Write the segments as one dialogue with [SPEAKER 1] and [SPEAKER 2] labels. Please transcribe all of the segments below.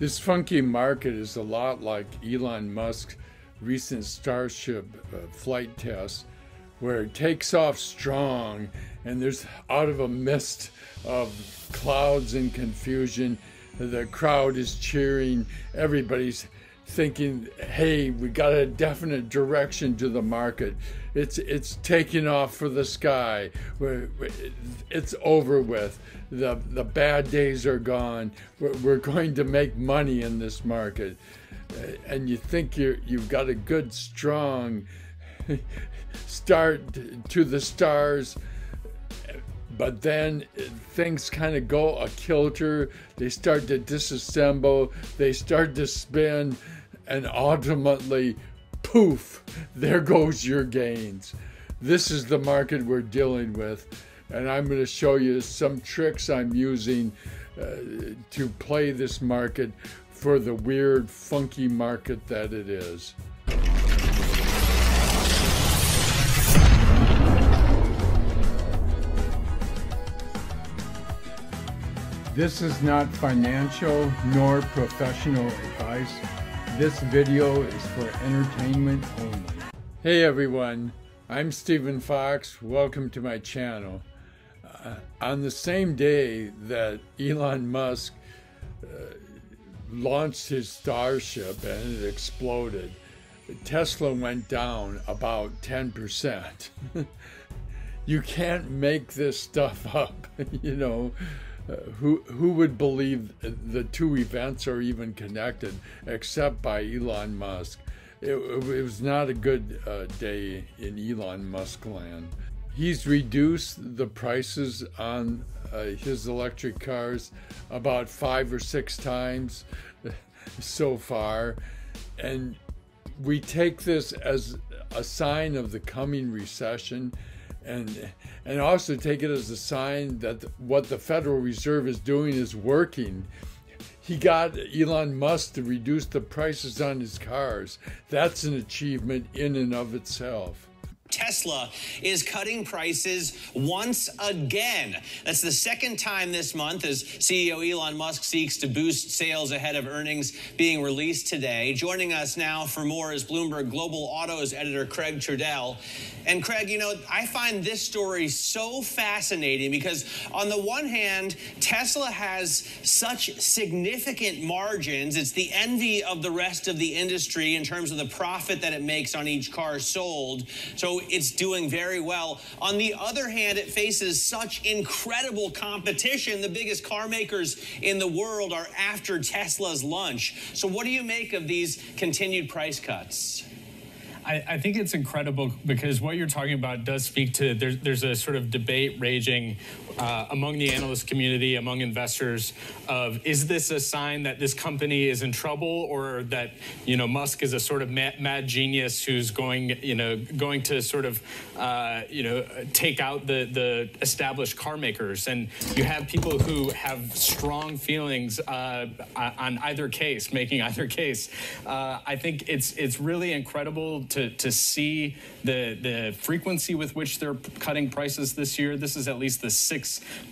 [SPEAKER 1] This funky market is a lot like Elon Musk's recent Starship flight test, where it takes off strong and there's out of a mist of clouds and confusion. The crowd is cheering, everybody's thinking, hey, we got a definite direction to the market. It's taking off for the sky. It's over with. The bad days are gone. We're going to make money in this market. And you think you've got a good, strong start to the stars, but then things kind of go a kilter. They start to disassemble, they start to spin, and ultimately, poof, there goes your gains. This is the market we're dealing with, and I'm going to show you some tricks I'm using to play this market for the weird, funky market that it is. This is not financial nor professional advice. This video is for entertainment only. Hey everyone, I'm Stephen Fox. Welcome to my channel. On the same day that Elon Musk launched his Starship and it exploded, Tesla went down about 10%. You can't make this stuff up, you know. Who would believe the two events are even connected except by Elon Musk? It was not a good day in Elon Musk land. He's reduced the prices on his electric cars about 5 or 6 times so far, and we take this as a sign of the coming recession, and also take it as a sign that what the Federal Reserve is doing is working. He got Elon Musk to reduce the prices on his cars. That's an achievement in and of itself.
[SPEAKER 2] Tesla is cutting prices once again. That's the second time this month as CEO Elon Musk seeks to boost sales ahead of earnings being released today. Joining us now for more is Bloomberg Global Autos editor Craig Trudell. And Craig, you know, I find this story so fascinating because on the one hand, Tesla has such significant margins. It's the envy of the rest of the industry in terms of the profit that it makes on each car sold. So it's doing very well. On the other hand, it faces such incredible competition. The biggest car makers in the world are after Tesla's lunch. So what do you make of these continued price cuts?
[SPEAKER 3] I think it's incredible because what you're talking about does speak to, there's a sort of debate raging among the analyst community, among investors, of is this a sign that this company is in trouble, or that, you know, Musk is a sort of mad genius who's going to sort of, take out the established car makers. And you have people who have strong feelings on either case, making either case. I think it's really incredible to see the frequency with which they're cutting prices this year. This is at least the 6th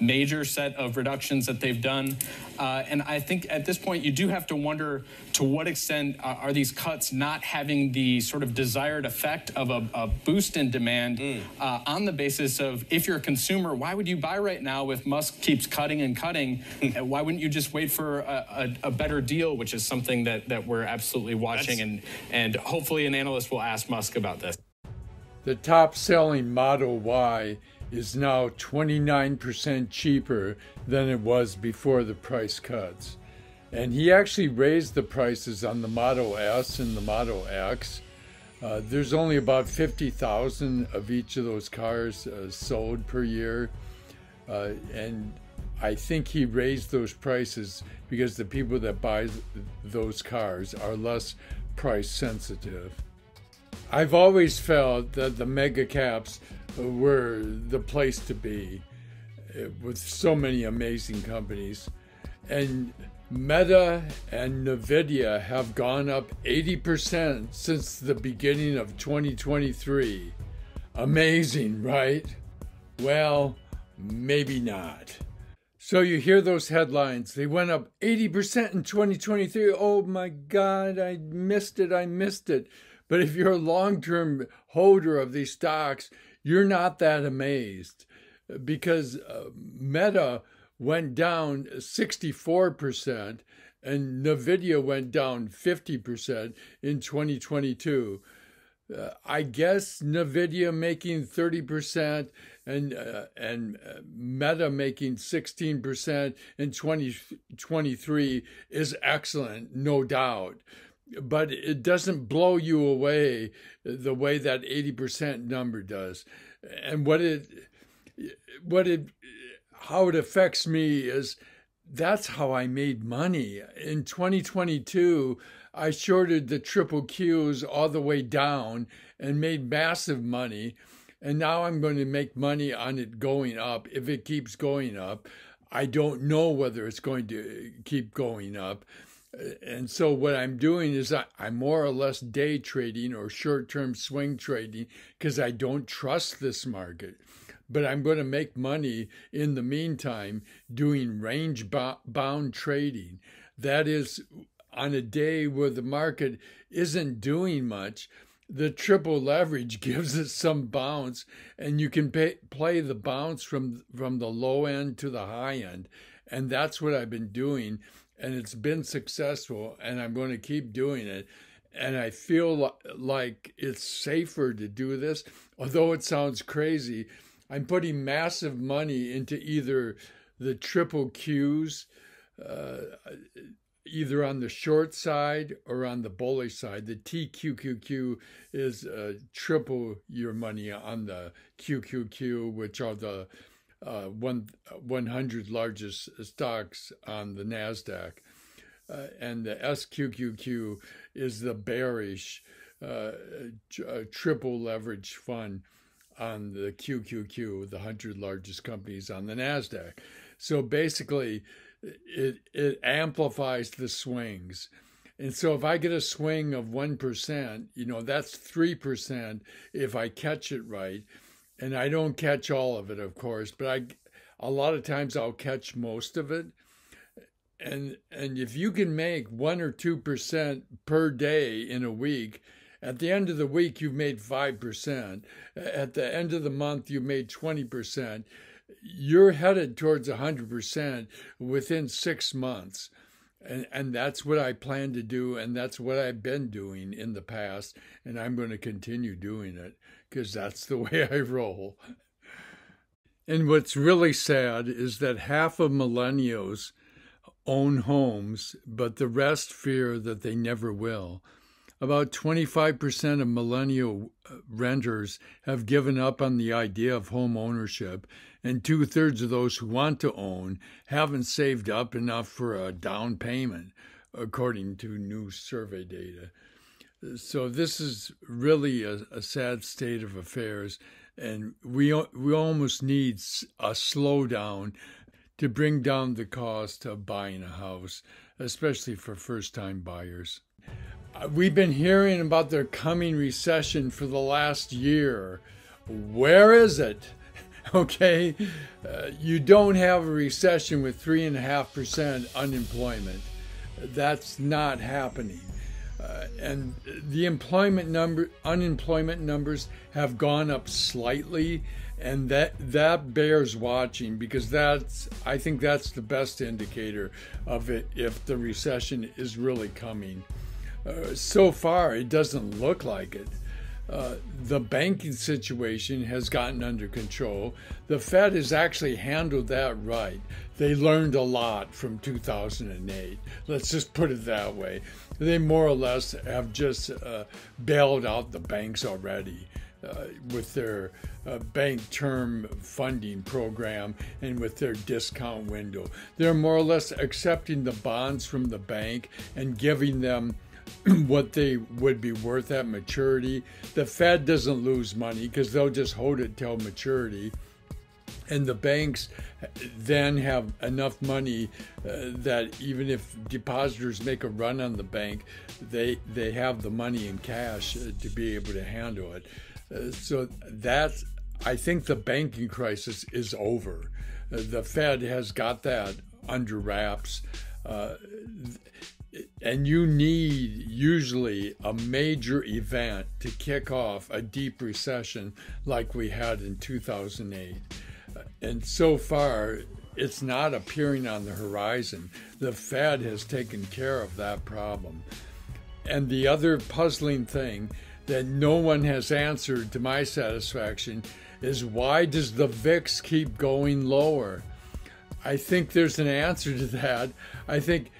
[SPEAKER 3] major set of reductions that they've done. And I think at this point, you do have to wonder to what extent are these cuts not having the sort of desired effect of a boost in demand on the basis of, if you're a consumer, why would you buy right now if Musk keeps cutting and cutting? Why wouldn't you just wait for a better deal, which is something that we're absolutely watching, and hopefully an analyst will ask Musk about this.
[SPEAKER 1] The top-selling Model Y is now 29% cheaper than it was before the price cuts. And he actually raised the prices on the Model S and the Model X. There's only about 50,000 of each of those cars sold per year. And I think he raised those prices because the people that buy those cars are less price sensitive. I've always felt that the mega caps were the place to be with so many amazing companies. And Meta and Nvidia have gone up 80% since the beginning of 2023. Amazing, right? Well, maybe not. So you hear those headlines. They went up 80% in 2023. Oh my God, I missed it. But if you're a long-term holder of these stocks, you're not that amazed because Meta went down 64% and NVIDIA went down 50% in 2022. I guess NVIDIA making 30% and Meta making 16% in 2023 is excellent, no doubt. But it doesn't blow you away the way that 80% number does. And how it affects me is that's how I made money. In 2022, I shorted the triple Qs all the way down and made massive money. And now I'm going to make money on it going up. If it keeps going up, I don't know whether it's going to keep going up. And so what I'm doing is I'm more or less day trading or short-term swing trading because I don't trust this market. But I'm going to make money in the meantime doing range-bound trading. That is, on a day where the market isn't doing much, the triple leverage gives it some bounce, and you can play the bounce from the low end to the high end. And that's what I've been doing, and it's been successful, and I'm going to keep doing it. And I feel like it's safer to do this, although it sounds crazy. I'm putting massive money into either the triple Qs, either on the short side or on the bullish side. The TQQQ is triple your money on the QQQ, which are the 100 largest stocks on the NASDAQ. And the SQQQ is the bearish triple leverage fund on the QQQ, the 100 largest companies on the NASDAQ. So basically, it amplifies the swings. And so if I get a swing of 1%, that's 3% if I catch it right. And I don't catch all of it, of course, but a lot of times I'll catch most of it. And if you can make 1 or 2% per day in a week, at the end of the week, you've made 5%. At the end of the month, you've made 20%. You're headed towards 100% within 6 months. And that's what I plan to do, and that's what I've been doing in the past, and I'm going to continue doing it because that's the way I roll. And what's really sad is that half of millennials own homes, but the rest fear that they never will. About 25% of millennial renters have given up on the idea of home ownership, and 2/3 of those who want to own haven't saved up enough for a down payment, according to new survey data. So this is really a sad state of affairs, and we almost need a slowdown to bring down the cost of buying a house, especially for first-time buyers. We've been hearing about the coming recession for the last year. Where is it? Okay, you don't have a recession with 3.5% unemployment. That's not happening. And the unemployment numbers have gone up slightly, and that bears watching because I think that's the best indicator of it if the recession is really coming. So far, it doesn't look like it. The banking situation has gotten under control. The Fed has actually handled that right. They learned a lot from 2008. Let's just put it that way. They more or less have just bailed out the banks already with their bank term funding program and with their discount window. They're more or less accepting the bonds from the bank and giving them what they would be worth at maturity. The Fed doesn't lose money because they'll just hold it till maturity. And the banks then have enough money that even if depositors make a run on the bank, they have the money in cash to be able to handle it. So I think the banking crisis is over. The Fed has got that under wraps. And you need usually a major event to kick off a deep recession like we had in 2008. And so far, it's not appearing on the horizon. The Fed has taken care of that problem. And the other puzzling thing that no one has answered to my satisfaction is, why does the VIX keep going lower? I think there's an answer to that. I think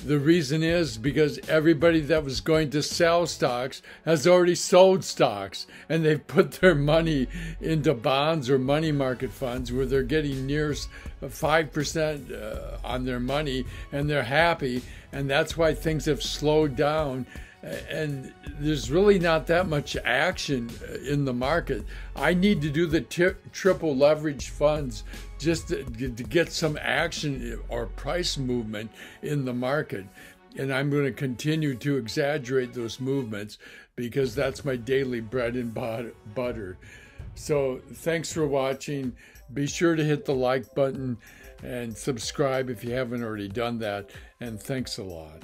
[SPEAKER 1] the reason is because everybody that was going to sell stocks has already sold stocks, and they've put their money into bonds or money market funds where they're getting near 5% on their money, and they're happy, and that's why things have slowed down. And there's really not that much action in the market. I need to do the triple leverage funds just to get some action or price movement in the market. And I'm going to continue to exaggerate those movements because that's my daily bread and butter. So thanks for watching. Be sure to hit the like button and subscribe if you haven't already done that. And thanks a lot.